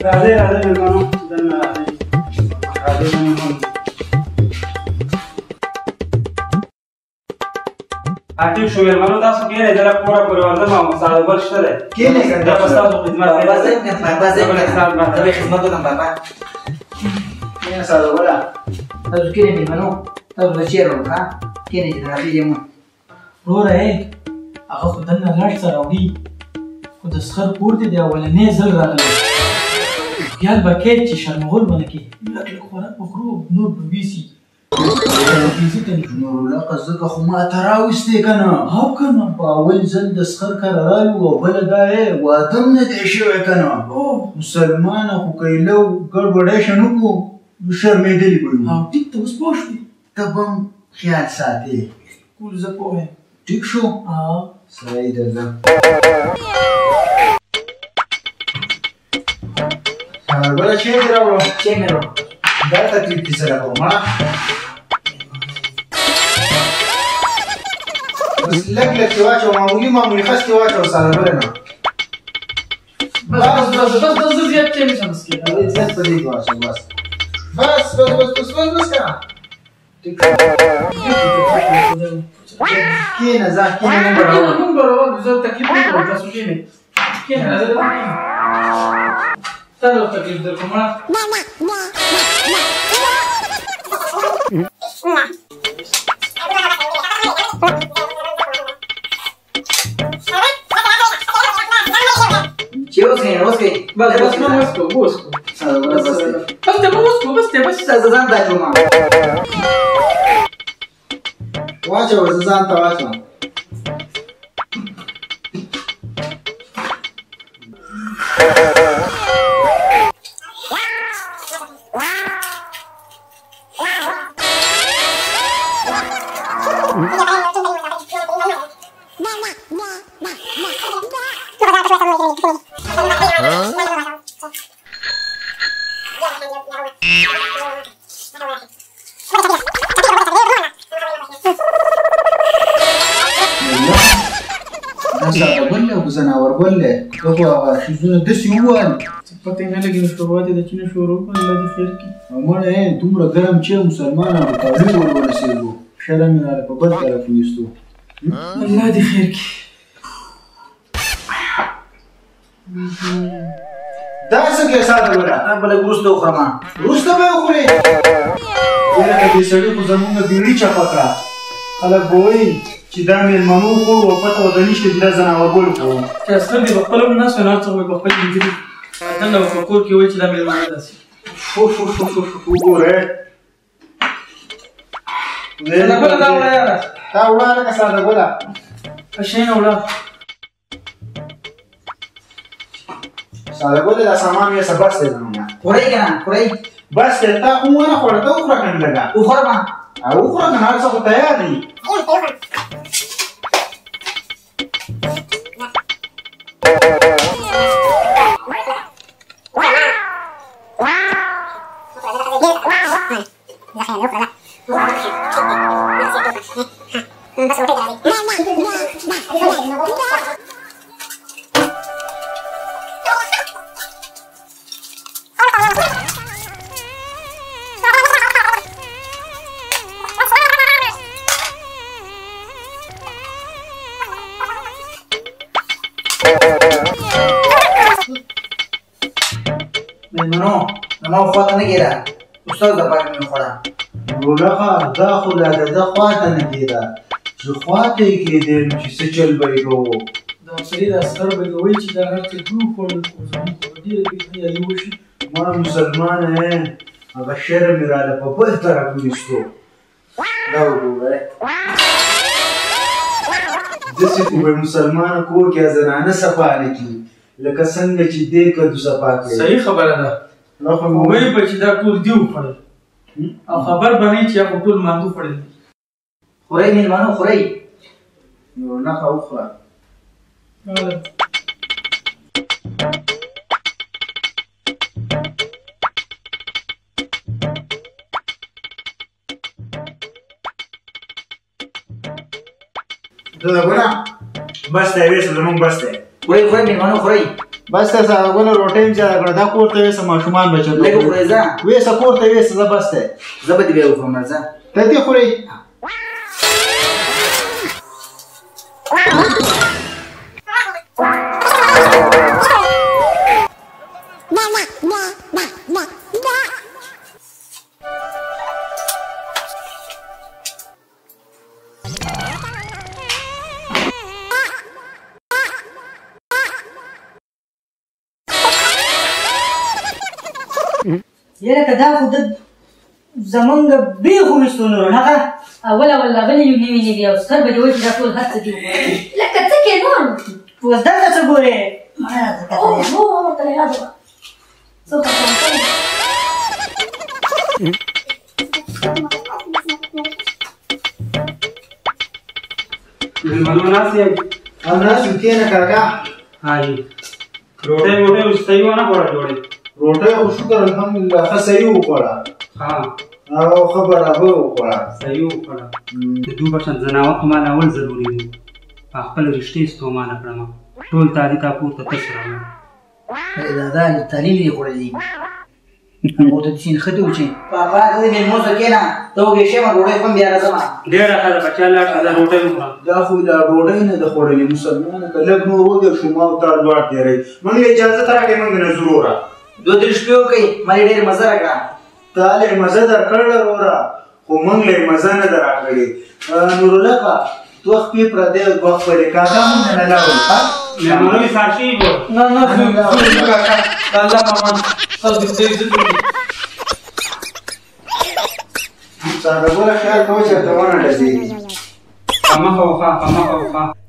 راځي مېلمانو دننه راځي مېلمانو ټیک شو مېلمانو تاسو کښېنئ زه پوره پورې ورځم او ساده بل شته دی کښېنئ که دا به ستاسو خدمت دی خدمت وکړم بابا کښېنه ساده ګله تاسو کښېنئ مېلمنو تاسو زه چیر وړم ښه کښېنئ چې درغلي یم وروره هغه خو دننه لړ څه راوړي خو د سخر کور دی د اولنی ځل راغلی خیال به کوې چې شرمغول به نه کړي لږ لږ خوراک وخورو نور به ویسي نورالله ځکه خو ماته راوستې که نه او که نه په اول ځل د سخر کره رالو او بله دا واده هم نه دی شوی که نه مسلمانه خو که یې لو ګډوډی شه نه کړو شرمېدلي به یو او ټیک ته اوس پوه شوې ته به هم خیال ساتې ټول زه پوه یم ټیک شو سړی درځم بله چای دې راوړم چای مې راوړم دا تکلیف دې سره کوم بس لږ لږ کې واچوه معمولي خس کې واچوه ساده بله نه بس زه زیات چای نشم څښلی زیات په دې کې واچوه بس که کښېنه ځه کښېنه نوم به راوړم نوم به راوړم زه تکلیف نه کوم تاسو کښېنئ کښېنه راځه تا له تکلیف در کوم چې اوس کښېنه اوس کښېنه بس زه ځان ته اچوم واچوه زه ځان ته واچوم ساده ګل دی او که زناور ګل دی ته خو هغه ښځونه داسې ووایي پته یې نه لګي نو شوروا دې د چینه شروع کړه الله دې خیر کړي او مړه دومره ګرم چې مسلمانانو تاویل ورسېږو شرم یې راله په بل طرف ویستو الله دې خیر کړي دا څه کې ساده ګله دا به لږ وروسته وخورم وروسته به یې وخورې یاره که دې سړي خو زمونږ بیړي چپه کړه خلک به وایي چې دا مېلمنو خوړو او پته ورته نشته چې دا زناورګل خوړو چې اصل دې په خپله هم ناست وی نور څه وایي په خپل انجلي دننه به په کور کې وایي چې دا مېلمانه داسې وګوره ساده ګله دا وړه یاره تا وړه لکه ساده ګله کښېنه وړه ساده ګله دا سامان یې څه بس دی زمونږ خورئ که نه خورئ بس دی تا خو ونه خوړه ته وخوره که نه لږه وخورم وخوره که نه هر څه خو تیار دي مېلمنو زما خوا ته نه کېده استاد دپاره مې وخوړه نورالله دا خو لا د ده خوا ته نه کېده چې خوا ته یې کېدی نو چې څه چل به یې کوو دا سړي دا سر به دې وایي چې دا هر څه ټول خوړل خو زموږ خو ډېره بېخیالي وشي ما مسلمانه هغه شرم یې راله په بل طرف ویستو دا وګورئ داسې خو به مسلمانه کور کې زنانه صفا نه کړي لکه څنګه چې دې کدو صفا کړي صحیح خبره ده وایي به چې دا ټول دي وخوړل او خبر به نه وي چې هغه ټول ماندو خوړل دي خورئ مېلمنو خورئ نورالله وخوره ګله بس دی ویسه زمونږ بس دی خورئ مېلمنو خورئ بس ته ساده ګله روټۍ مې زیاده کړه دا کور ته یوسه ماشومان بچو ته لږ وخورئ ځه ویسه کور ته ویسه زه بس دی زه به دې بیا وخورم راځه ته دې خورئ یاره که دا خو د زمونږ بیخو ویستو نورو هغه اول غلی یو نوي نه دي او سر به دې وایي چې دا ټول هر څه دي لکه څه کې نور اوس دلته څه ګورې اوه ورته یاد وه څه مېلمنو ناست یم او ناست یو کښېنه کاکا هاي روټۍ ووټۍ اوس صحیح ونه خوړه جوړې روټۍ خو شکر الحمدلله ښه صحیح وخوړه ها او ښه برابر وخوړه صحیح وخوړه د دوه بچن زناور خو ماله اول ضروري دي په خپل رشتې ستومانه کړم ټول تالي تا پورته تش راغلم دادا تعلیم دې خوړلی او ته چې ښه دي وچې پاپا ته دې مېلمو سره کښېنه ته وږې شې ما ډوډۍ خو بیا راځم ډېره ښه ده بچیان لاړ شه دا روټۍ وخوره دا خو دا ډوډۍ نه ده خوړلې مسلمانه که لږ نور وګرشو ما او تا دواړه تېروي موږ اجازت راکړې موږ نه ضروره 2-3 شپې وکړئ ما دې ډېرې مزه راکړه تا لږ مزه درکړله وروره خو موږ لږ مزه نه ده راکړې نورالله کا دوه خپې پردی دوه خپلې کاکا موږ نه لاړو مېلمنو ایثار شوي وو نه نه کاکا د الله پامان خلک دې عزت وکړي ساده ګله خیال کوه چېرته ونه ډزېږي په مخه وخه په مخه وخه